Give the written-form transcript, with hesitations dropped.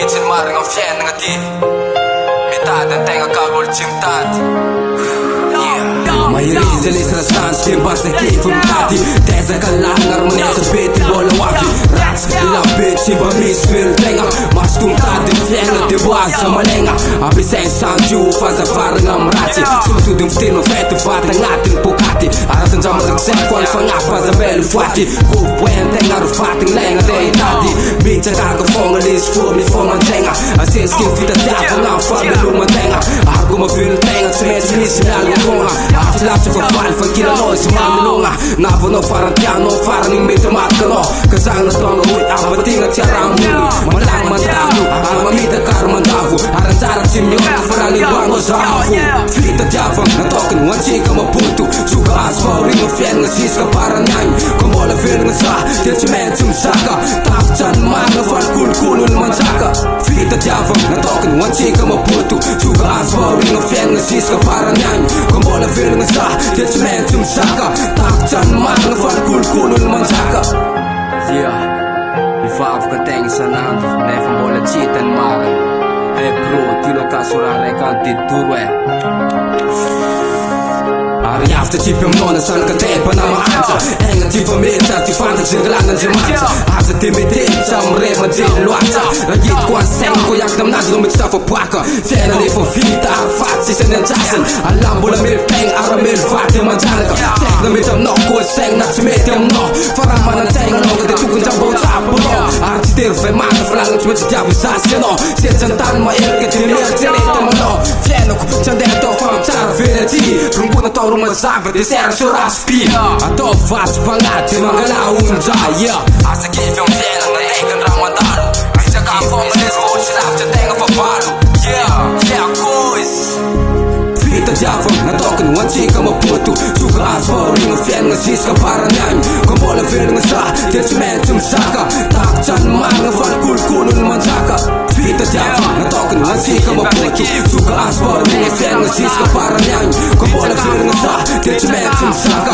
Bitchen marang ang fiyan nga di Mitad ang tenga kagol chimtat My reason is na stance Timbas na key from tati Tesa ka lang harmonia sa biti Bola wapi Rats ilang bitch Iba misfil tenga Mas kung tati fiyan nga dibuas sa malenga Abi sa sound you Faza farang ang marati Sumusud yung stilo feto Fata ngatin pukati Aratan sa masagsen Kwan fangapa sa belu fati Kupwen tenga rufating lenga Day tati Bitch ang kakafong Alis fumi fong ang tenga Asis kim fita tiapa nga Fabi lumang tenga Ako mafil tenga Smes sinalong konga After for fun for kila noise Maminunga Napuno farang tiano Farang yung may tumatano Kasang na tono Uy apating at siyarang muli Malang mandago Ang mamita karmandago Arang sarap simyo Farang ibang osafu Fita tiapang Natokin wan chika maputo Suka asfaw ring of yan Nga siska parang yan Kumola fil nga sa Tilchimen sumsaka Takchan mga fan kulkulul mansaka Fita tiapang Natokin wan chika maputo Suka asfaw ring of yan Nga siska parang yan Kumola fil nga sa Tilchimen sumsaka Takchan mga fan kulkulul mansaka Yeah Ifaaf ka teng sanang Nefa mola chitan marang Hey bro, tilo ka surare ka titurwe Ari after chip yung nona san ka tepa na maansa Enga tipa mita, tifanta singalangan si mansa Asa timitin, sa mrema din luata Ragit ko ang seng ko yak namnaz lumit sa fapwaka Tena li for vita, arfat si sen jasen Alam bula mil peng, ara mil fati manjanaga Tek na mitam no, ko seng na chimit yung no Faraman ang teng no, kati tukun jambao tapo no Arti tir fe mata, falangan chumit jabu sasya no Siya jantan ma il, kati nil tinita mo no Fieno ko, chandeto fam chara finati Rumbu na toro masabi, di sera suras pia Ato fast pangat, yung mga laun jaya Asa give yung fieno, na negan ramadalo Bisa ka fong malis, vote silap, tenga papalo Yeah, boys Fita jafang, natokin wan chika maputo Suka asfaw, ring of fieno, nga siska parang yan Kumbola fil nga sa, tilchimen sumsaka Takchan mga fan kulkulul mansaka Fita jafang, natokin wan chika maputo Suka asfaw, ring of fieno, nga siska parang yan Kumbola fil nga sa, tilchimen sumsaka